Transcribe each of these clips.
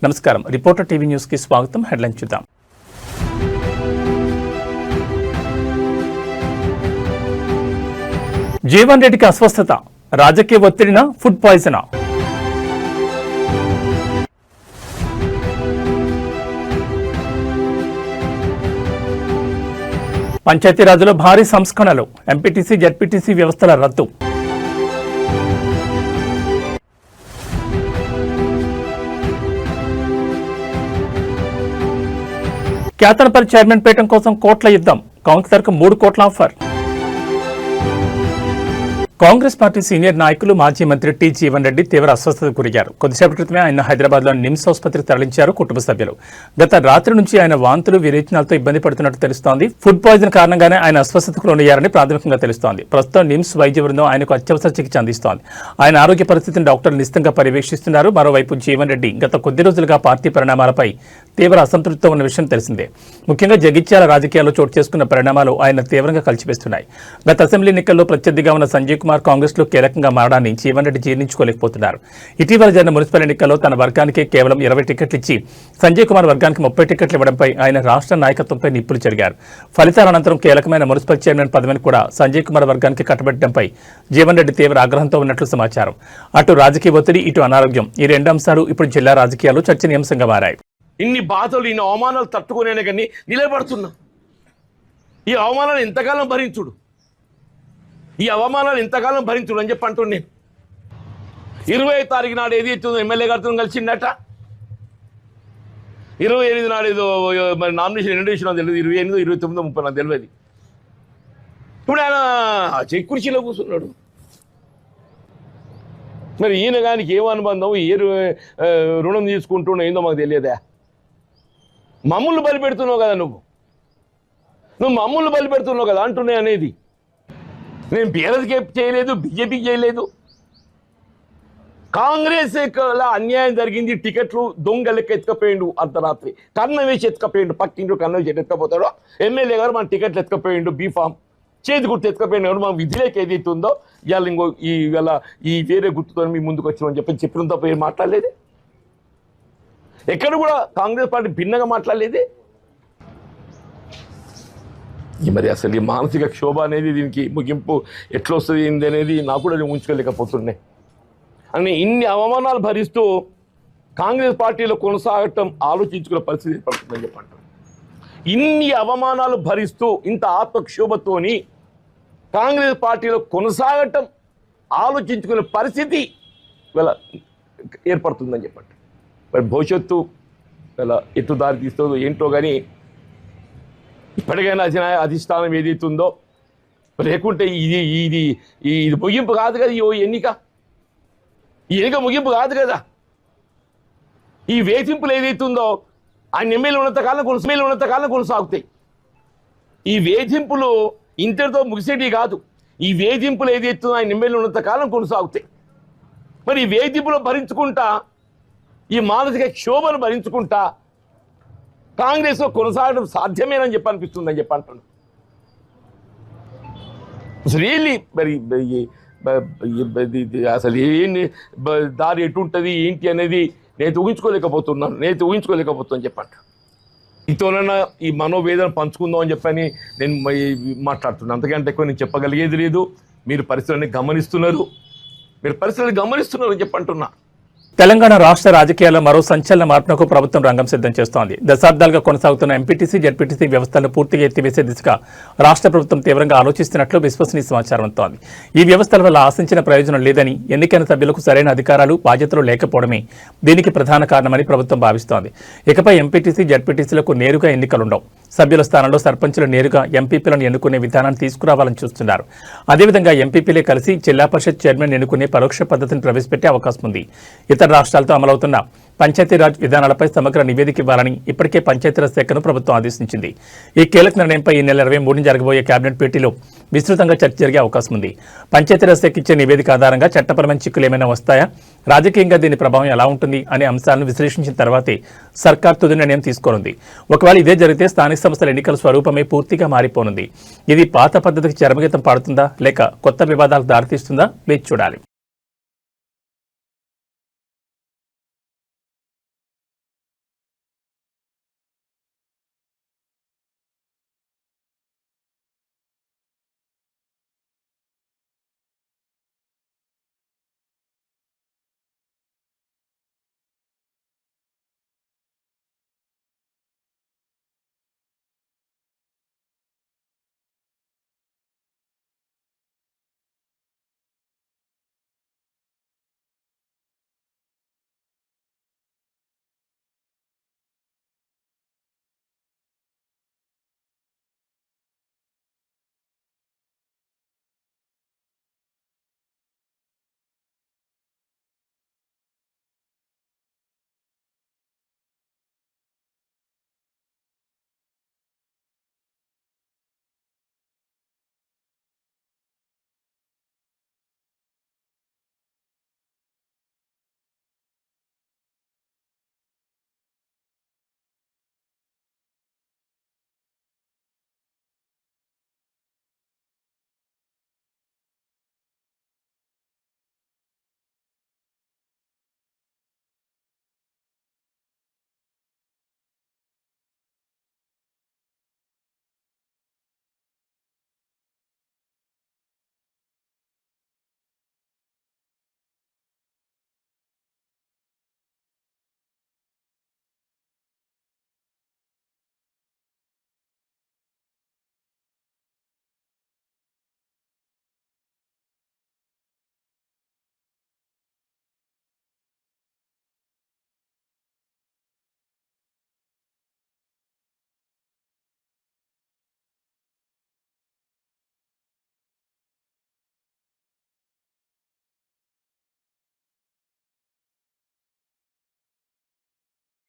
నమస్కారం, reporter TV news కి స్వాగతం. హెడ్లైన్ చూద్దాం. జీవన్ రెడ్డికి అస్వస్థత, రాజకీయ ఒత్తిడిన ఫుడ్ పాయిజనా? పంచాయతీరాజ్లో భారీ సంస్కరణలు, ఎంపీటీసీ జెడ్పీటీసీ వ్యవస్థల రద్దు. కేతనపల్లి చైర్మన్ పీఠం కోసం కోట్ల యుద్ధం, కౌన్సిలర్కు 3 కోట్ల ఆఫర్. కాంగ్రెస్ పార్టీ సీనియర్ నాయకులు మాజీ మంత్రి టి జీవన్ రెడ్డి తీవ్ర అస్వస్థతకు గురయ్యారు. కొద్దిసేపటి క్రితమే ఆయన హైదరాబాద్లోని నిమ్స్ ఆసుపత్రికి తరలించారు కుటుంబ సభ్యులు. గత రాత్రి నుంచి ఆయన వాంతులు విరేచనాలతో ఇబ్బంది పడుతున్నట్టు తెలుస్తోంది. ఫుడ్ పాయిజన్ కారణంగానే ఆయన అస్వస్థతకు లోనయ్యారని ప్రాథమికంగా తెలుస్తోంది. ప్రస్తుతం నిమ్స్ వైద్య బృందం ఆయనకు అత్యవసర చికిత్స అందిస్తోంది. ఆయన ఆరోగ్య పరిస్థితిని డాక్టర్లు నిశితంగా పర్యవేక్షిస్తున్నారు. మరోవైపు జీవన్ రెడ్డి గత కొద్ది రోజులుగా పార్టీ పరిణామాలపై తీవ్ర అసంతృప్తితో ఉన్న విషయం తెలిసిందే. ముఖ్యంగా జగిత్యాల రాజకీయాల్లో చోటు చేసుకున్న పరిణామాలు ఆయన తీవ్రంగా కలిచివేస్తున్నాయి. గత అసెంబ్లీ ఎన్నికల్లో ప్రత్యర్థిగా ఉన్న సంజయ్ కుమార్ కాంగ్రెస్ లో కీలకంగా మారడాన్ని జీవన్ రెడ్డి జీర్ణించుకోలేకపోతున్నారు. ఇటీవల జరిగిన మున్సిపల్ ఎన్నికల్లో తన వర్గానికి కేవలం 20 టికెట్లు ఇచ్చి సంజయ్ కుమార్ వర్గానికి 30 టికెట్లు ఇవ్వడంపై ఆయన రాష్ట్ర నాయకత్వంపై నిప్పులు చెరిగారు. ఫలితాల అనంతరం కీలకమైన మున్సిపల్ చైర్మన్ పదవిని కూడా సంజయ్ కుమార్ వర్గానికి కట్టబెట్టడంపై జీవన్ రెడ్డి తీవ్ర ఆగ్రహంతో ఉన్నట్లు సమాచారం. అటు రాజకీయ ఒత్తిడి, ఇటు అనారోగ్యం, ఈ 2 అంశాలు ఇప్పుడు జిల్లా రాజకీయాల్లో చర్చనీయాంశంగా మారాయి. ఇన్ని బాధలు, ఇన్ని అవమానాలు తట్టుకునే కానీ నిలబడుతున్నా. ఈ అవమానాలు ఎంతకాలం భరించుడు, ఈ అవమానాలు ఎంతకాలం భరించుడు అని చెప్పి అంటున్నా. నేను 20వ తారీఖు నాడు ఏది ఎమ్మెల్యే గారితో కలిసిందట, 28 నాడు ఏదో మరి నామినేషన్ ఇంట్రడ్యూషన్ తెలియదు, 28, 29, 30 నాకు తెలియదు. ఇప్పుడు ఆయన చెక్ కుర్చీలో కూర్చున్నాడు. మరి ఈయన కానీ ఏం అనుబంధం, ఏ రుణం తీసుకుంటున్నావు ఏందో మాకు తెలియదా? మమ్ముళ్ళు బలి పెడుతున్నావు కదా, నువ్వు మమ్ముళ్ళు బలి పెడుతున్నావు కదా అంటున్నాయి అనేది. నేను బీఆర్ఎస్కి చేయలేదు, బీజేపీకి చేయలేదు. కాంగ్రెస్ అన్యాయం జరిగింది. టికెట్లు దొంగ లెక్క ఎత్తుకపోయిండు, అర్ధరాత్రి కన్నం వేసి ఎత్తుకపోయిండు. పక్కింటి కన్నం వేసి ఎత్తుకపోతాడో ఎమ్మెల్యే గారు మన టికెట్లు ఎత్తుకపోయిండు, బీఫామ్ చేతి గుర్తు ఎత్తుకపోయిండు. ఎవరు మన విధిలోకి ఏదైతే ఉందో ఇవాళ ఇవాళ ఈ వేరే గుర్తుతో మీ ముందుకు వచ్చినామని చెప్పిన తప్ప ఏం మాట్లాడలేదు. ఎక్కడ కూడా కాంగ్రెస్ పార్టీ భిన్నంగా మాట్లాడలేదు. మరి అసలు ఈ మానసిక క్షోభ అనేది, దీనికి ముగింపు ఎట్లా వస్తుంది ఏంది అనేది నాకు కూడా ఉంచుకోలేకపోతున్నాయి. అని ఇన్ని అవమానాలు భరిస్తూ కాంగ్రెస్ పార్టీలో కొనసాగటం ఆలోచించుకునే పరిస్థితి ఏర్పడుతుందని చెప్పంటారు. ఇన్ని అవమానాలు భరిస్తూ ఇంత ఆత్మక్షోభతోని కాంగ్రెస్ పార్టీలో కొనసాగటం ఆలోచించుకునే పరిస్థితి ఇలా ఏర్పడుతుందని చెప్పండి. మరి భవిష్యత్తు ఇలా ఎటు దారి తీస్తుందో ఏంటో కానీ ఇప్పటికైనా అధిష్టానం ఏదైతుందో, లేకుంటే ఇది ముగింపు కాదు కదా. ఈ ఎన్నిక ముగింపు కాదు కదా. ఈ వేధింపులు ఏదైతుందో ఆయన ఎమ్మెల్యే ఉన్నంతకాలం కొనసాగుతాయి. ఈ వేధింపులు ఇంతటితో ముగిసేటి కాదు. ఈ వేధింపులు ఏదైతుందో ఆయన ఎమ్మెల్యే ఉన్నంతకాలం కొనసాగుతాయి. మరి ఈ వేధింపులు భరించుకుంటా, ఈ మానసిక క్షోభను భరించుకుంటా కాంగ్రెస్లో కొనసాగడం సాధ్యమేనని చెప్పి అనిపిస్తుందని చెప్పి అంటున్నాను. రియల్లీ మరి అసలు ఏంటి దారి ఎటుంటుంది ఏంటి అనేది నేను ఊహించుకోలేకపోతున్నాను చెప్పండి. ఇంతోనైనా ఈ మనోవేదన పంచుకుందాం అని చెప్పని నేను మాట్లాడుతున్నాను. అంతకంటే ఎక్కువ నేను చెప్పగలిగేది లేదు. మీరు పరిస్థితులని గమనిస్తున్నారు అని చెప్పి అంటున్నా. తెలంగాణ రాష్ట్ర రాజకీయాల్లో మరో సంచలన మార్పునకు ప్రభుత్వం రంగం సిద్ధం చేస్తోంది. దశాబ్దాలుగా కొనసాగుతున్న ఎంపీటీసీ జెడ్పీటీసీ వ్యవస్థలను పూర్తిగా ఎత్తివేసే దిశగా రాష్ట్ర ప్రభుత్వం తీవ్రంగా ఆలోచిస్తున్నట్లు విశ్వసనీయ సమాచారం అందుతోంది. ఈ వ్యవస్థల వల్ల ఆశించిన ప్రయోజనం లేదని, ఎన్నికైన సభ్యులకు సరైన అధికారాలు, బాధ్యతలు లేకపోవడమే దీనికి ప్రధాన కారణమని ప్రభుత్వం భావిస్తోంది. ఇకపై ఎంపీటీసీ జెడ్పీటీసీలకు నేరుగా ఎన్నికలుండవు. సభ్యుల స్థానంలో సర్పంచులు నేరుగా ఎంపీపీలను ఎన్నుకునే విధానాన్ని తీసుకురావాలని చూస్తున్నారు. అదేవిధంగా ఎంపీపీలే కలిసి జిల్లా పరిషత్ చైర్మన్ ఎన్నుకునే పరోక్ష పద్ధతిని ప్రవేశపెట్టే అవకాశం ఉంది. ఇతర రాష్ట్రాలతో అమలవుతున్న పంచాయతీరాజ్ విధానాలపై సమగ్ర నివేదిక ఇవ్వాలని ఇప్పటికే పంచాయతీరాజ్ శాఖను ప్రభుత్వం ఆదేశించింది. ఈ కీలక నిర్ణయంపై ఈ నెల 23 జరగబోయే కేబినెట్ భేటీలో విస్తృతంగా చర్చ జరిగే అవకాశం ఉంది. పంచాయతీరాజ్ శాఖ ఇచ్చే నివేదిక ఆధారంగా చట్టపరమైన చిక్కులు ఏమైనా వస్తాయా, రాజకీయంగా దీని ప్రభావం ఎలా ఉంటుంది అనే అంశాలను విశ్లేషించిన తర్వాతే సర్కార్ తుది నిర్ణయం తీసుకోనుంది. ఒకవేళ ఇదే జరిగితే స్థానిక సంస్థల ఎన్నికల స్వరూపమే పూర్తిగా మారిపోనుంది. ఇది పాత పద్ధతికి చరమగీతం పాడుతుందా, లేక కొత్త వివాదాలకు దారితీస్తుందా వేచి చూడాలి.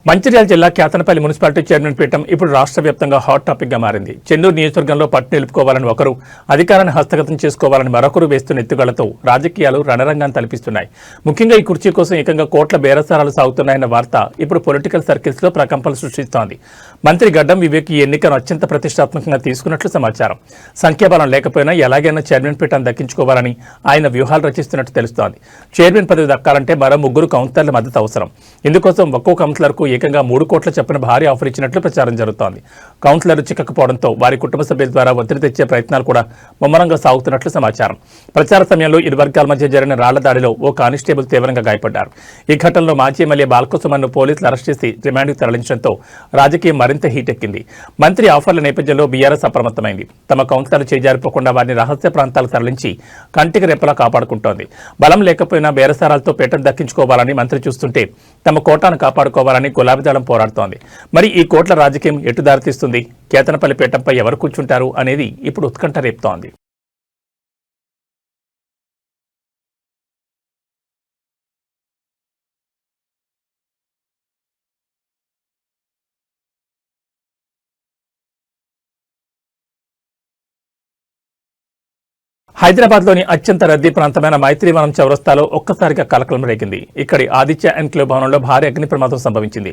మంచిర్యాల జిల్లా కేతనపల్లి మున్సిపాలిటీ చైర్మన్ పీఠం ఇప్పుడు రాష్ట్ర వ్యాప్తంగా హాట్ టాపిక్ గా మారింది. చెన్నూరు నియోజకవర్గంలో పట్టు నిలుపుకోవాలని ఒకరు, అధికారాన్ని హస్తగతం చేసుకోవాలని మరొకరు వేస్తున్న ఎత్తుగడతో రాజకీయాలు రణరంగాన్ని తలపిస్తున్నాయి. ముఖ్యంగా ఈ కుర్చీ కోసం ఏకంగా కోట్ల బేరసారాలు సాగుతున్నాయన్న వార్త ఇప్పుడు పొలిటికల్ సర్కిల్స్ లో ప్రకంపనలు సృష్టిస్తోంది. మంత్రి గడ్డం వివేక్ ఈ ఎన్నికను అత్యంత ప్రతిష్టాత్మకంగా తీసుకున్నట్లు సమాచారం. సంఖ్యాబలం లేకపోయినా ఎలాగైనా చైర్మన్ పీఠాన్ని దక్కించుకోవాలని ఆయన వ్యూహాలు రచిస్తున్నట్టు తెలుస్తోంది. చైర్మన్ పదవి దక్కాలంటే మరో 3 కౌన్సిలర్ల మద్దతు అవసరం. ఇందుకోసం ఒక్కో కౌన్సిలర్కు ఏకంగా 3 కోట్ల చొప్పున భారీ ఆఫర్ ఇచ్చినట్లు ప్రచారం జరుగుతోంది. కౌన్సిలర్లు చిక్కకపోవడంతో వారి కుటుంబ సభ్యుల ద్వారా ఒత్తిడి తెచ్చే ప్రయత్నాలు కూడా ముమ్మరంగా సాగుతున్నట్లు సమాచారం. ప్రచార సమయంలో ఇరు వర్గాల మధ్య జరిగిన రాళ్ల దాడిలో ఓ కానిస్టేబుల్ తీవ్రంగా గాయపడ్డారు. ఈ ఘటనలో మాజీ ఎమ్మెల్యే బాల్కోసుమన్ను పోలీసులు అరెస్ట్ చేసి రిమాండ్కు తరలించడంతో రాజకీయం మరింత హీట్ ఎక్కింది. మంత్రి ఆఫర్ల నేపథ్యంలో బీఆర్ఎస్ అప్రమత్తమైంది. తమ కౌన్సిలర్లు చేజారిపోకుండా వారిని రహస్య ప్రాంతాలకు తరలించి కంటికి రెప్పలా కాపాడుకుంటోంది. బలం లేకపోయినా బేరసారాలతో పేటను దక్కించుకోవాలని మంత్రి చూస్తుంటే తమ కోటాను కాపాడుకోవాలని గులాబీదళం పోరాడుతోంది. మరి ఈ కోట్ల రాజకీయం ఎటు దారితీస్తుంది? కేతనపల్లి పీఠంపై ఎవరు కూర్చుంటారు అనేది ఇప్పుడు ఉత్కంఠ రేపుతోంది. హైదరాబాద్లోని అత్యంత రద్దీ ప్రాంతమైన మైత్రివనం చౌరస్తాలో ఒక్కసారిగా కలకలం రేగింది. ఇక్కడి ఆదిత్య ఎన్క్లేవ్ భవనంలో భారీ అగ్ని ప్రమాదం సంభవించింది.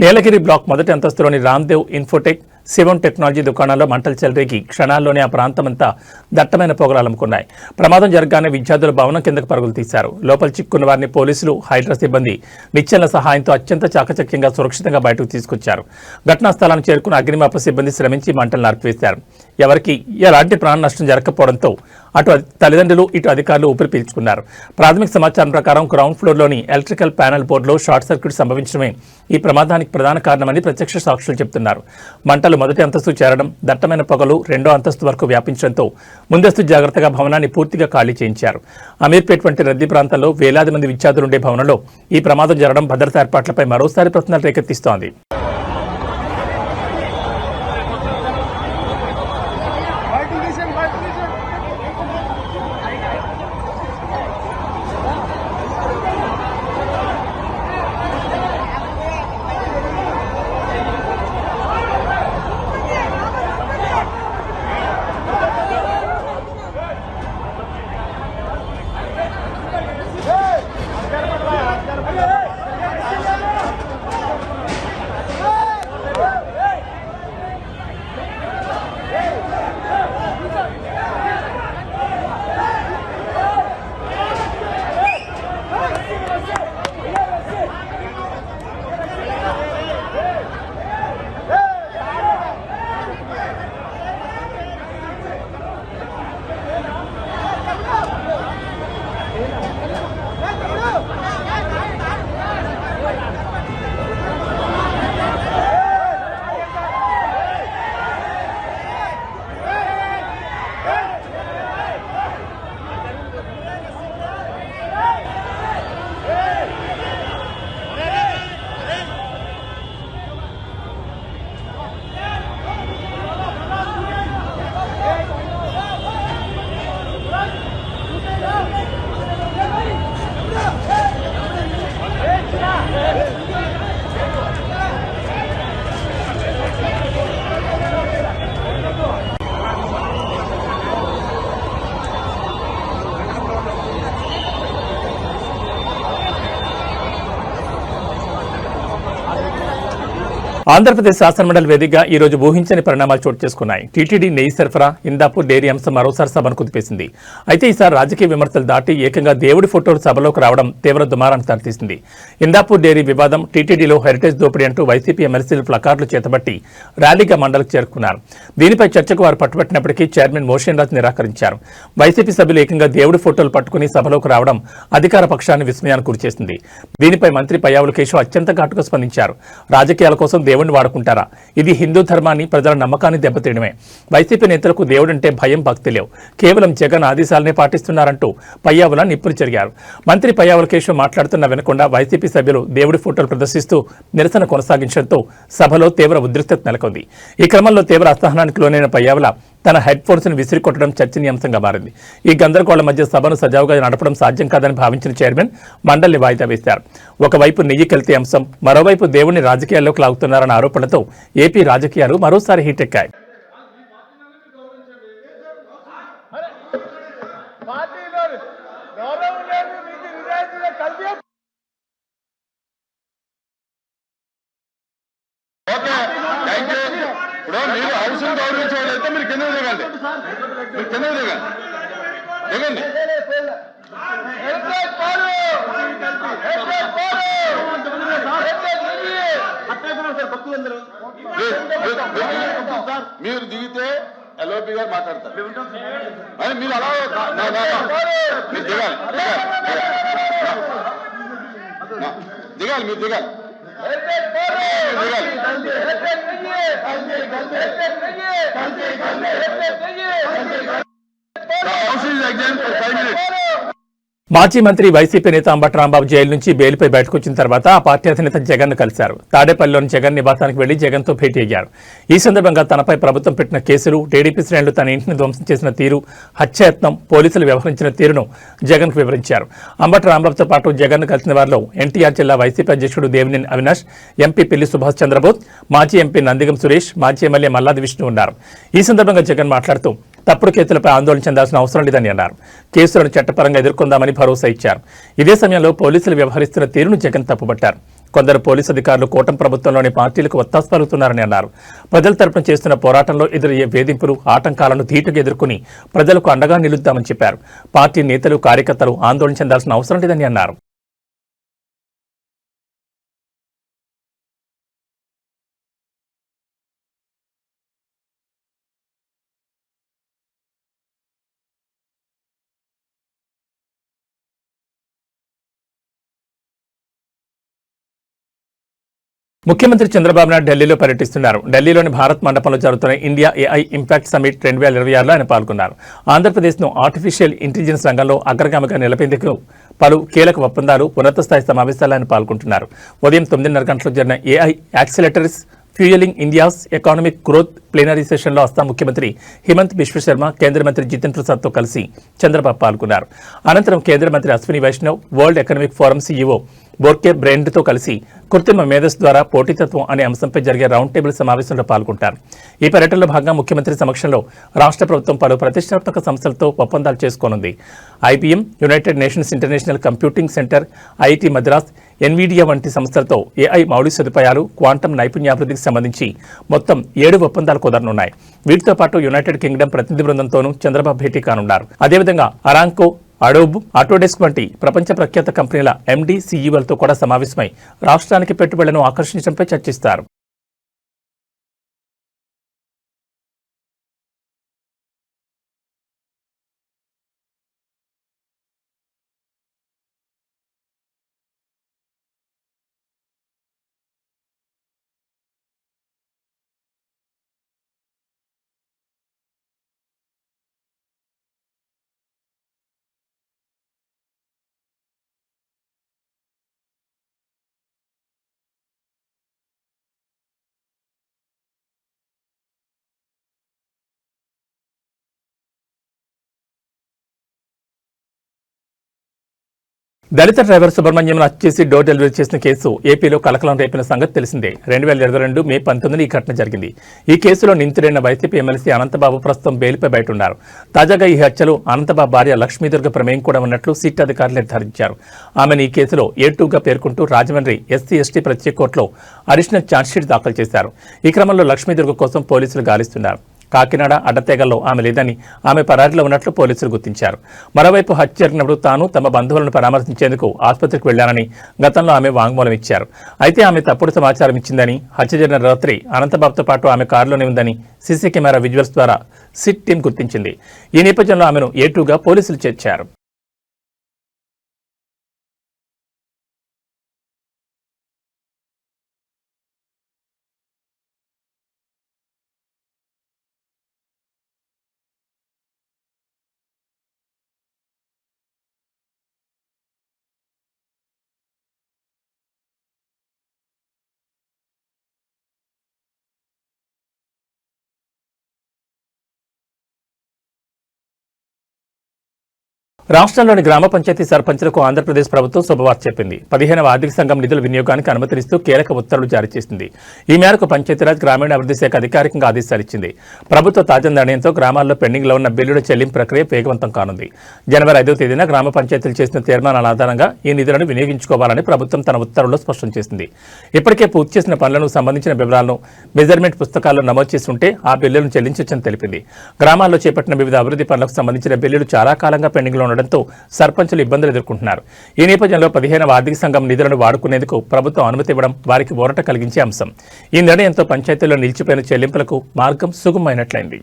నీలగిరి బ్లాక్ మొదటి అంతస్తులోని రామ్దేవ్ ఇన్ఫోటెక్ శివం టెక్నాలజీ దుకాణాల్లో మంటలు చెలరేగి క్షణాల్లోనే ఆ ప్రాంతమంతా దట్టమైన పొగలమ్ముకున్నాయి. ప్రమాదం జరగానే విద్యార్థులు భవనం కిందకు పరుగులు తీశారు. లోపల చిక్కున్న వారిని పోలీసులు, హైడ్రా సిబ్బంది నిచ్చెనల సహాయంతో అత్యంత చాకచక్యంగా సురక్షితంగా బయటకు తీసుకొచ్చారు. ఘటనా స్థలానికి చేరుకున్న అగ్నిమాపక సిబ్బంది శ్రమించి మంటలు నరికివేశారు. ఎవరికి ఎలాంటి ప్రాణ నష్టం జరగకపోవడంతో అటు తల్లిదండ్రులు, ఇటు అధికారులు ఊపిరి పీల్చుకున్నారు. ప్రాథమిక సమాచారం ప్రకారం గ్రౌండ్ ఫ్లోర్లోని ఎలక్ట్రికల్ ప్యానెల్ బోర్డులో షార్ట్ సర్క్యూట్ సంభవించడమే ఈ ప్రమాదానికి ప్రధాన కారణమని ప్రత్యక్ష సాక్షులు చెబుతున్నారు. మంటలు మొదటి అంతస్తు చేరడం, దట్టమైన పొగలు 2వ అంతస్తు వరకు వ్యాపించడంతో ముందస్తు జాగ్రత్తగా భవనాన్ని పూర్తిగా ఖాళీ చేయించారు. అమీర్పేట్ వంటి రద్దీ ప్రాంతాల్లో వేలాది మంది విద్యార్థులుండే భవనంలో ఈ ప్రమాదం జరగడం భద్రతా ఏర్పాట్లపై మరోసారి ప్రశ్నలు రేకెత్తిస్తోంది. ఆంధ్రప్రదేశ్ శాసనమండలి వేదికగా ఈ రోజు ఊహించని పరిణామాలు చోటు చేసుకున్నాయి. టీటీడీ నెయ్యి సరఫరా, ఇందాపూర్ డైరీ అంశం మరోసారి సభను కుదిపేసింది. అయితే ఈసారి రాజకీయ విమర్శలు దాటి ఏకంగా దేవుడి ఫోటోలు సభలోకి రావడం తీవ్ర దుమారానికి దారితీసింది. ఇందాపూర్ డైరీ వివాదం, టీటీడీలో హెరిటేజ్ దోపిడీ అంటూ వైసీపీ ఎమ్మెల్సీలు ప్లకార్డులు చేతబట్టి ర్యాలీగా మండలికి చేరుకున్నారు. దీనిపై చర్చకు వారు పట్టుబట్టినప్పటికీ చైర్మన్ మోషన్ రాజ్ నిరాకరించారు. వైసీపీ సభ్యులు ఏకంగా దేవుడి ఫోటోలు పట్టుకుని సభలోకి రావడం అధికార పక్షాన్ని విస్మయానికి గురిచేసింది. దీనిపై మంత్రి పయ్యావుల కేశవ్ అత్యంత ఘాటుగా స్పందించారు. రాజకీయాల కోసం దేవుడిని వాడుకుంటారా? ఇది హిందూ ధర్మాన్ని, ప్రజల నమ్మకాన్ని దెబ్బతీయడమే. వైసీపీ నేతలకు దేవుడంటే భయం, భక్తి లేవు. కేవలం జగన్ ఆదేశాలనే పాటిస్తున్నారంటూ పయ్యావుల నిప్పులు చెరిగారు. మంత్రి పయ్యావుల కేశవ్ మాట్లాడుతున్న వినకుండా వైసీపీ సభ్యులు దేవుడి ఫోటోలు ప్రదర్శిస్తూ నిరసన కొనసాగించడంతో సభలో తీవ్ర ఉద్రిక్తత నెలకొంది. ఈ క్రమంలో తీవ్ర అసహనానికి లోనైన పయ్యావుల తన హెడ్ ఫోన్స్ను విసిరి కొట్టడం చర్చనీయాంశంగా మారింది. ఈ గందరగోళం మధ్య సభను సజావుగా నడపడం సాధ్యం కాదని భావించిన చైర్మన్ మండలిని వాయిదా వేశారు. ఒకవైపు నెయ్యి కల్తీ అంశం, మరోవైపు దేవుణ్ణి రాజకీయాల్లోకి లాగుతున్నారన్న ఆరోపణలతో ఏపీ రాజకీయాలు మరోసారి హీటెక్కాయి. Okay, thank you. ఇప్పుడు మీరు హౌస్ గౌరవించేవాళ్ళైతే మీరు కింద దిగండి, మీరు కింద దిగండి, దిగండి. మీరు దిగితే ఎల్ఓపి గారు మాట్లాడతారు. మీరు అలా మీరు దిగాలి, దిగాలి, మీరు దిగాలి. మాజీ మంత్రి వైసీపీ నేత అంబటి రాంబాబు జైలు నుంచి బెయిల్పై బయటకు వచ్చిన తర్వాత ఆ పార్టీ అధినేత జగన్ కలిశారు. తాడేపల్లిలోని జగన్ నివాసానికి వెళ్లి జగన్ తో భేటీ అయ్యారు. ఈ సందర్భంగా తనపై ప్రభుత్వం పెట్టిన కేసులు, టీడీపీ శ్రేణులు తన ఇంటిని ధ్వంసం చేసిన తీరు, హత్యాయత్నం, పోలీసులు వ్యవహరించిన తీరును జగన్ కు వివరించారు. అంబటి రాంబాబుతో పాటు జగన్ కలిసిన వారిలో ఎన్టీఆర్ జిల్లా వైసీపీ అధ్యక్షుడు దేవినేని అవినాష్, ఎంపీ పిల్లి సుభాష్ చంద్రబోస్, మాజీ ఎంపీ నందిగం సురేష్, మాజీ ఎమ్మెల్యే మల్లాది విష్ణు ఉన్నారు. ఈ సందర్భంగా జగన్ మాట్లాడుతూ తప్పుడు కేసులపై ఆందోళన చెందాల్సిన అవసరం లేదని అన్నారు. కేసులను చట్టపరంగా ఎదుర్కొందామని భరోసా ఇచ్చారు. ఇదే సమయంలో పోలీసులు వ్యవహరిస్తున్న తీరును జగన్ తప్పుపట్టారు. కొందరు పోలీసు అధికారులు కూటమి ప్రభుత్వంలోని పార్టీలకు ఒత్తాసు పలుకుతున్నారని అన్నారు. ప్రజల తరపున చేస్తున్న పోరాటంలో ఎదురయ్యే వేధింపులు, ఆటంకాలను ధీటుగా ఎదుర్కొని ప్రజలకు అండగా నిలుద్దామని చెప్పారు. పార్టీ నేతలు, కార్యకర్తలు ఆందోళన చెందాల్సిన అవసరం లేదని అన్నారు. ముఖ్యమంత్రి చంద్రబాబు నాయుడు ఢిల్లీలో పర్యటిస్తున్నారు. ఢిల్లీలోని భారత్ మండపంలో జరుగుతున్న ఇండియా ఏఐ ఇంపాక్ట్ సమిట్ 2026లో ఆయన పాల్గొన్నారు. ఆంధ్రప్రదేశ్ను ఆర్టిఫిషియల్ ఇంటెలిజెన్స్ రంగంలో అగ్రగామిగా నిలపేందుకు పలు కీలక ఒప్పందాలు, ఉన్నత స్థాయి సమావేశాల్లో ఆయన పాల్గొంటున్నారు. ఉదయం 9:30 గంటలకు జరిగిన AI accelerators fuelling India's economic growth plenary సెషన్లో అస్సాం ముఖ్యమంత్రి హిమంత్ బిశ్వ శర్మ, కేంద్ర మంత్రి జితిన్ ప్రసాద్తో కలిసి చంద్రబాబు పాల్గొన్నారు. అనంతరం కేంద్ర మంత్రి Ashwini Vaishnaw, World Economic Forum CEO Borge బ్రెండ్తో కలిసి కృత్రిమ మేధస్సు ద్వారా పోటీతత్వం అనే అంశంపై జరిగే రౌండ్ టేబుల్ సమావేశంలో పాల్గొంటారు. ఈ పర్యటనలో భాగంగా ముఖ్యమంత్రి సమక్షంలో రాష్ట్ర ప్రభుత్వం పలు ప్రతిష్టాత్మక సంస్థలతో ఒప్పందాలు చేసుకోనుంది. IBM, United Nations International Computing Centre, IIT Madras, Nvidia వంటి సంస్థలతో ఏఐ మౌలిక సదుపాయాలు, క్వాంటం నైపుణ్యాభివృద్ధికి సంబంధించి మొత్తం 7 ఒప్పందాలు కుదరనున్నాయి. వీటితో పాటు యునైటెడ్ కింగ్డమ్ ప్రతినిధి బృందంతోనూ చంద్రబాబు భేటీ కానున్నారు. అదేవిధంగా అరాంకో, అడోబ్, ఆటోడెస్క్ వంటి ప్రపంచ ప్రఖ్యాత కంపెనీల ఎండీ, సీఈఓలతో కూడా సమావేశమై రాష్ట్రానికి పెట్టుబడులను ఆకర్షించడంపై చర్చిస్తారు. దళిత డ్రైవర్ సుబ్రహ్మణ్యంను హత్య చేసి డోర్ డెలివరీ చేసిన కేసు ఏపీలో కలకలం రేపిన సంగతి తెలిసిందే. 2022 మే 19 ఈ ఘటన జరిగింది. ఈ కేసులో నిందితుడైన వైసీపీ ఎమ్మెల్సీ అనంతబాబు ప్రస్తుతం బెయిల్పై బయట ఉన్నారు. తాజాగా ఈ హత్యలో అనంతబాబు భార్య లక్ష్మీదుర్గ ప్రమేయం కూడా ఉన్నట్లు సిట్ అధికారులు నిర్ధారించారు. ఆమెను ఈ కేసులో A2గా పేర్కొంటూ రాజమండ్రి ఎస్సీ/ఎస్టీ ప్రత్యేక కోర్టులో అడిషనల్ ఛార్జ్షీట్ దాఖలు చేశారు. ఈ క్రమంలో లక్ష్మీదుర్గ కోసం పోలీసులు గాలిస్తున్నారు. కాకినాడ అడ్డతేగల్లో ఆమె లేదని, ఆమె పరారీలో ఉన్నట్లు పోలీసులు గుర్తించారు. మరోవైపు హత్య జరిగినప్పుడు తాను తమ బంధువులను పరామర్శించేందుకు ఆసుపత్రికి వెళ్లానని గతంలో ఆమె వాంగ్మూలం ఇచ్చారు. అయితే ఆమె తప్పుడు సమాచారం ఇచ్చిందని, హత్య జరిగిన రాత్రి అనంతబాబుతో పాటు ఆమె కారులోనే ఉందని సీసీ కెమెరా విజువల్స్ ద్వారా సిట్ టీం గుర్తించింది. ఈ నేపథ్యంలో ఆమెను A2గా పోలీసులు చేర్చారు. రాష్ట్రంలోని గ్రామ పంచాయతీ సర్పంచులకు ఆంధ్రప్రదేశ్ ప్రభుత్వం శుభవార్త చెప్పింది. 15వ ఆర్థిక సంఘం నిధుల వినియోగానికి అనుమతినిస్తూ కీలక ఉత్తర్వులు జారీ చేసింది. ఈ మేరకు పంచాయతీరాజ్ గ్రామీణాభివృద్ధి శాఖ అధికారికంగా ఆదేశాలు ఇచ్చింది. ప్రభుత్వ తాజా నిర్ణయంతో గ్రామాల్లో పెండింగ్లో ఉన్న బిల్లుల చెల్లింపు ప్రక్రియ వేగవంతం కానుంది. జనవరి 5వ తేదీన గ్రామ పంచాయతీలు చేసిన తీర్మానాల ఆధారంగా ఈ నిధులను వినియోగించుకోవాలని ప్రభుత్వం తన ఉత్తర్వుల్లో స్పష్టం చేసింది. ఇప్పటికే పూర్తి చేసిన పనులకు సంబంధించిన వివరాలను మెజర్మెంట్ పుస్తకాల్లో నమోదు చేసి ఉంటే ఆ బిల్లులను చెల్లించొచ్చని తెలిపింది. గ్రామాల్లో చేపట్టిన వివిధ అభివృద్ధి పనులకు సంబంధించిన బిల్లులు చాలా కాలంగా పెండింగ్లో ఉండడంతో సర్పంచులు ఇబ్బందులు ఎదుర్కొంటున్నారు. ఈ నేపథ్యంలో 15వ ఆర్థిక సంఘం నిధులను వాడుకునేందుకు ప్రభుత్వం అనుమతి ఇవ్వడం వారికి ఊరట కలిగించే అంశం. ఈ నిర్ణయంతో పంచాయతీల్లో నిలిచిపోయిన చెల్లింపులకు మార్గం సుగమమైనట్లయింది.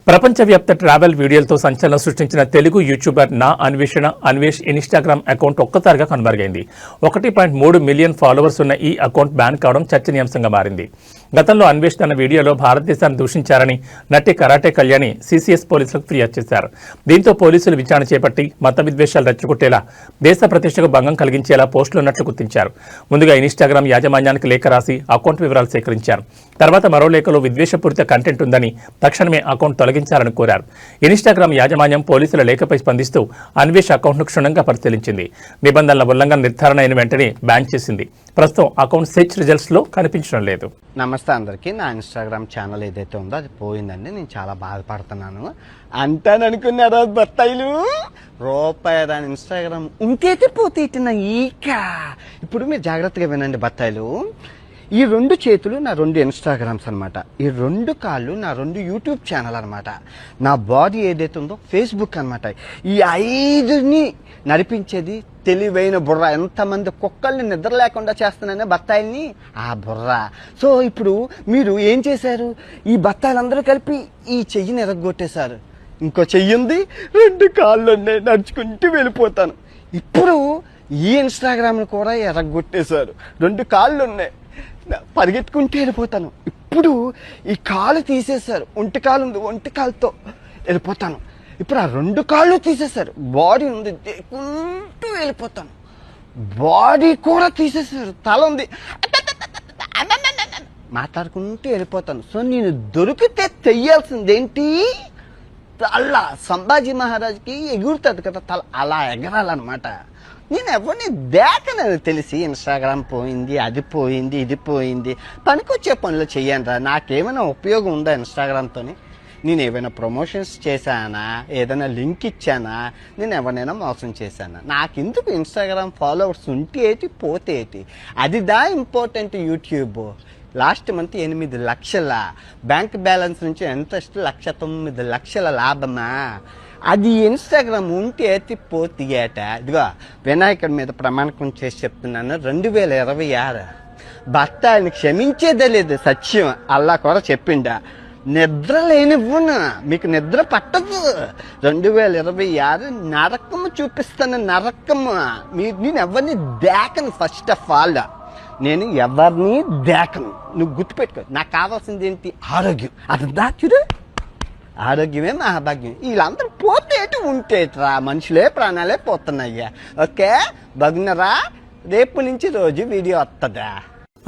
ప్రపంచవ్యాప్త ట్రావెల్ వీడియోలతో సంచలనం సృష్టించిన తెలుగు యూట్యూబర్ నా అన్వేషణ అన్వేష్ ఇన్స్టాగ్రామ్ అకౌంట్ ఒక్కసారిగా కనుమరుగైంది. 1.3 మిలియన్ ఫాలోవర్స్ ఉన్న ఈ అకౌంట్ బ్యాన్ కావడం చర్చనీయాంశంగా మారింది. గతంలో అన్వేష్ తన వీడియోలో భారతదేశాన్ని దూషించారని నటి కరాటే కళ్యాణి సిసిఎస్ పోలీసులకు ఫిర్యాదు చేశారు. దీంతో పోలీసులు విచారణ చేపట్టి మత విద్వేషాలు రెచ్చగొట్టేలా, దేశ ప్రతిష్టకు భంగం కలిగించేలా పోస్టులు ఉన్నట్లు గుర్తించారు. ముందుగా ఇన్స్టాగ్రామ్ యాజమాన్యానికి లేఖ రాసి అకౌంట్ వివరాలు సేకరించారు. తర్వాత మరో లేఖలో విద్వేషపూరిత కంటెంట్ ఉందని తక్షణమే అకౌంట్ తొలగించాలని కోరారు. ఇన్స్టాగ్రామ్ యాజమాన్యం పోలీసుల లేఖపై స్పందిస్తూ అన్వేష్ అకౌంట్ను క్షుణ్ణంగా పరిశీలించింది. నిబంధనల ఉల్లంఘన నిర్ధారణ అయిన వెంటనే బ్యాన్ చేసింది. ప్రస్తుతం అకౌంట్ సెర్చ్ రిజల్ట్స్ లో కనిపించడం లేదు. నమస్తే అందరికీ. నా ఇన్స్టాగ్రామ్ ఛానల్ ఏదైతే ఉందో అది పోయిందండి. నేను చాలా బాధపడుతున్నాను. అంటాననుకున్నారా బత్తాయిలు? రూపాయి దాని ఇన్స్టాగ్రామ్ ఉంటేతే పోతే ఇట్టిన ఈక. ఇప్పుడు మీరు జాగ్రత్తగా వినండి బత్తాయిలు. ఈ 2 చేతులు నా 2 ఇన్స్టాగ్రామ్స్ అనమాట. ఈ 2 కాళ్ళు నా 2 యూట్యూబ్ ఛానల్ అనమాట. నా బాడీ ఏదైతే ఉందో ఫేస్బుక్ అనమాట. ఈ 5ని నడిపించేది తెలివైన బుర్ర. ఎంతమంది కుక్కల్ని నిద్ర లేకుండా చేస్తున్నానే బత్తాయిల్ని, ఆ బుర్ర. సో ఇప్పుడు మీరు ఏం చేశారు? ఈ బత్తాయిలందరూ కలిపి ఈ చెయ్యిని ఎరగొట్టేశారు. ఇంకో చెయ్యి ఉంది, 2 కాళ్ళు ఉన్నాయి, నడుచుకుంటూ వెళ్ళిపోతాను. ఇప్పుడు ఈ ఇన్స్టాగ్రామ్ని కూడా ఎరగొట్టేశారు. 2 కాళ్ళు ఉన్నాయి, పరిగెత్తుకుంటూ వెళ్ళిపోతాను. ఇప్పుడు ఈ కాలు తీసేశారు. ఒంటి కాలు ఉంది, ఒంటి కాలుతో వెళ్ళిపోతాను. ఇప్పుడు ఆ 2 కాళ్ళు తీసేశారు. బాడీ ఉంది, దేకుంటూ వెళ్ళిపోతాను. బాడీ కూడా తీసేశారు. తల ఉంది, మాట్లాడుకుంటూ వెళ్ళిపోతాను. సో నేను దొరికితే తెయ్యాల్సిందేంటి? తల. సంభాజీ మహారాజ్కి ఎగురుతుంది కదా తల, అలా ఎగరాలన్నమాట. నేను ఎవరిని దేకనని తెలిసి ఇన్స్టాగ్రామ్ పోయింది, అది పోయింది, ఇది పోయింది. పనికొచ్చే పనులు చెయ్యండి రా. నాకేమైనా ఉపయోగం ఉందా ఇన్స్టాగ్రామ్తో? నేను ఏమైనా ప్రమోషన్స్ చేశానా? ఏదైనా లింక్ ఇచ్చానా? నేను ఎవరినైనా మోసం చేశానా? నాకెందుకు ఇన్స్టాగ్రామ్ ఫాలోవర్స్ ఉంటే ఏంటి, పోతే ఏంటి? అదిదా ఇంపార్టెంట్. యూట్యూబ్ లాస్ట్ మంత్ 8 లక్షల బ్యాంక్ బ్యాలెన్స్ నుంచి ఎంత 1,09,00,000 లాభమా? అది ఇన్స్టాగ్రామ్ ఉంటే ఎత్తి పోతీయట. ఇదిగో వినాయకుడి మీద ప్రమాణకం చేసి చెప్తున్నాను, 2026 భర్తని క్షమించేదే లేదు. సత్యం అల్లా కూడా చెప్పిండా. నిద్ర లేనివ్వను, మీకు నిద్ర పట్టదు. 2026 నరకము చూపిస్తాను, నరకము. నేను ఎవరిని దేకను. ఫస్ట్ ఆఫ్ ఆల్ నేను ఎవరిని దేకను. నువ్వు గుర్తుపెట్టుకో. నాకు కావాల్సింది ఏంటి? ఆరోగ్యం. అది దాచుడు. ఆరోగ్యమే మహాభాగ్యం. వీళ్ళందరూ పోతే ఉంటేట్రా, మనుషులే ప్రాణాలే పోతున్నాయ్యా. ఓకే బగ్నరా, రేపు నుంచి రోజు వీడియో వస్తుందా?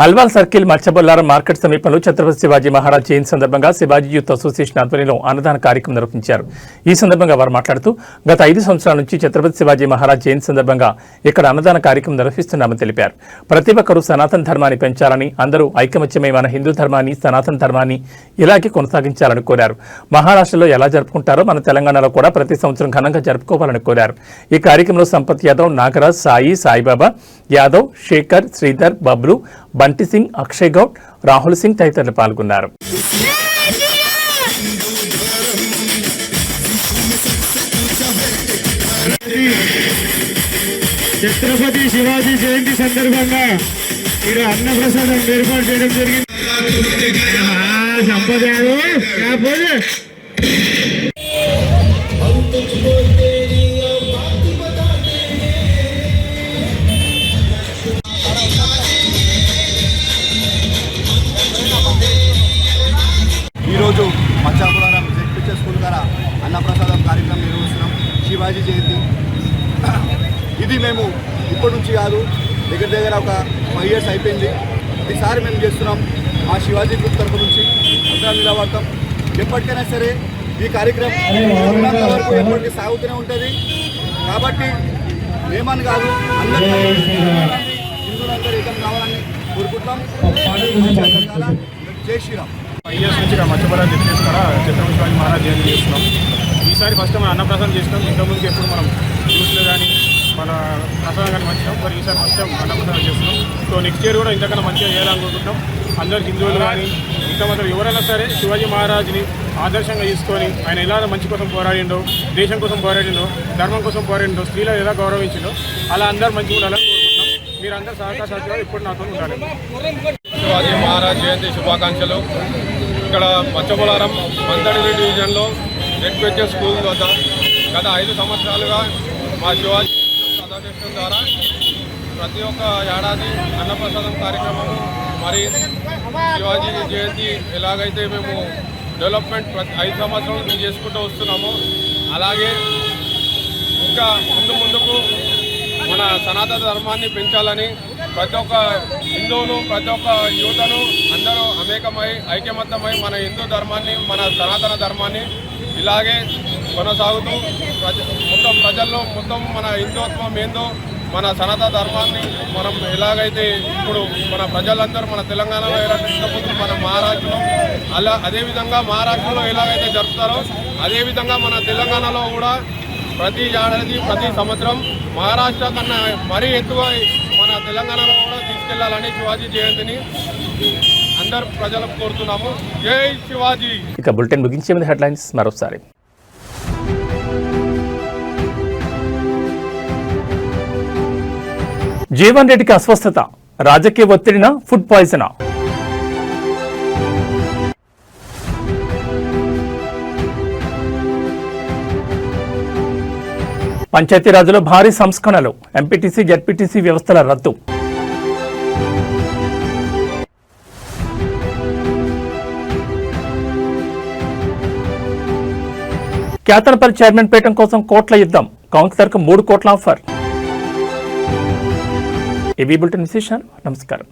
అల్వాల్ సర్కిల్ మత్స్యబొల్లారం మార్కెట్ సమీపంలో ఛత్రపతి శివాజీ మహారాజ్ జయంతి సందర్భంగా శివాజీ యూత్ అసోసియేషన్ ఆధ్వర్యంలో అన్నదాన కార్యక్రమం నిర్వహించారు. ఈ సందర్భంగా వారు మాట్లాడుతూ గత 5 సంవత్సరాల నుంచి ఛత్రపతి శివాజీ మహారాజ్ జయంతి సందర్భంగా ఇక్కడ అన్నదాన కార్యక్రమం నిర్వహిస్తున్నామని తెలిపారు. ప్రతి ఒక్కరూ సనాతన ధర్మాన్ని పెంచాలని, అందరూ ఐకమత్యమై మన హిందూ ధర్మాన్ని, సనాతన ధర్మాన్ని ఇలాగే కొనసాగించాలని కోరారు. మహారాష్ట్రలో ఎలా జరుపుకుంటారో మన తెలంగాణలో కూడా ప్రతి సంవత్సరం ఘనంగా జరుపుకోవాలని కోరారు. ఈ కార్యక్రమంలో సంపత్ యాదవ్, నాగరాజ్, సాయిబాబా యాదవ్, శేఖర్, శ్రీధర్, బబ్లు, బంటి సింగ్, అక్షయ్ గౌడ్, రాహుల్ సింగ్ తదితరులు పాల్గొన్నారు. ఛత్రపతి శివాజీ జయంతి సందర్భంగా ఇక్కడ అన్నప్రసాదం ఏర్పాటు చేయడం జరిగింది. సంపద ఈరోజు మత్స్యబొల్లారం జెడ్పీహెచ్ స్కూల్ ద్వారా అన్నప్రసాదం కార్యక్రమం నిర్వహిస్తున్నాం. శివాజీ జయంతి దగ్గర ఒక 5 years అయిపోయింది. ఈసారి మేము చేస్తున్నాం మా శివాజీ గ్రూప్ తరఫు నుంచి అందరం నిలబడతాం. ఎప్పటికైనా సరే ఈ కార్యక్రమం ఉన్నంత వరకు ఎప్పటికీ సాగుతూనే ఉంటుంది. కాబట్టి మేమని కాదు అందరూ హిందువులందరూ ఏకం కావాలని కోరుకుంటాం. జై శ్రీరామ్. 5 years నుంచి మధ్యప్రదేశ్ డిస్ట్రిక్ట్ కూడా ఛత్రపతి శివాజీ మహారాజ్ జయంతి చేస్తున్నాం. ఈసారి ఫస్ట్ మనం అన్నప్రసాదం చేసినాం. ఇంతకుముందుకు ఎప్పుడు మనం జ్యూస్లు కానీ మన ప్రసాదం కానీ మంచిగా మరి ఈసారి ఫస్ట్ టైం అన్నప్రసాదం చేస్తున్నాం. సో నెక్స్ట్ ఇయర్ కూడా ఇంతకన్నా మంచిగా చేయాలనుకుంటున్నాం. అందరు హిందువులు కానీ ఇంకా మాత్రం ఎవరైనా సరే శివాజీ మహారాజ్ని ఆదర్శంగా తీసుకొని ఆయన ఎలా మంచి కోసం పోరాడిండో, దేశం కోసం పోరాడిండో, ధర్మం కోసం పోరాడిండో, స్త్రీలను ఎలా గౌరవించిండో అలా అందరూ మంచిగా ఉండాలని కోరుకుంటున్నాం. మీరందరూ సహకార ఇప్పుడు నాతో ఉండాలి. శివాజీ మహారాజ్ జయంతి శుభాకాంక్షలు. ఇక్కడ పచ్చబొలారం మందడి డివిజన్లో జెడ్పిహెచ్ఎస్ స్కూల్ వద్ద గత 5 సంవత్సరాలుగా మా శివాజీ అసోసియేషన్ ద్వారా ప్రతి ఒక్క ఏడాది అన్నప్రసాదం కార్యక్రమము మరి శివాజీ జయంతి ఎలాగైతే మేము డెవలప్మెంట్ ప్రతి 5 సంవత్సరాల నుంచి చేసుకుంటూ వస్తున్నామో అలాగే ఇంకా ముందుకు మన సనాతన ధర్మాన్ని పెంచాలని ప్రతి ఒక్క హిందువులు ప్రతి ఒక్క యువతను అందరూ ఐక్యమత్యమై మన హిందూ ధర్మాన్ని మన సనాతన ధర్మాన్ని ఇలాగే కొనసాగుతూ మొత్తం ప్రజల్లో మొత్తం మన హిందుత్వం ఏందో మన సనాతన ధర్మాన్ని మనం ఎలాగైతే ఇప్పుడు మన ప్రజలందరూ మన తెలంగాణలో ఎలాగైతే మన మహారాష్ట్రలో అదేవిధంగా మహారాష్ట్రలో ఎలాగైతే జరుపుతారో అదేవిధంగా మన తెలంగాణలో కూడా ప్రతి ఏడాది ప్రతి సంవత్సరం మహారాష్ట్ర కన్నా మరీ ఎక్కువ మన తెలంగాణలో కూడా తీసుకెళ్లాలని శివాజీ జయంతిని అందరు ప్రజలకు కోరుతున్నాము. జై శివాజీ. ఇక బులెటిన్ ముగించే ముందు హెడ్లైన్స్ మరోసారి. జీవన్ రెడ్డికి అస్వస్థత, రాజకీయ ఒత్తిడిన ఫుడ్ పాయిజనా? పంచాయతీరాజ్లో భారీ సంస్కరణలు, ఎంపీటీసీ జెడ్పీటీసీ వ్యవస్థల రద్దు. కేతనపల్లి చైర్మన్ పీఠం కోసం కోట్ల యుద్ధం, కౌన్సిలర్కు 3 కోట్ల ఆఫర్. ఏబీ బులెటిన్ విశేషాలు. నమస్కారం.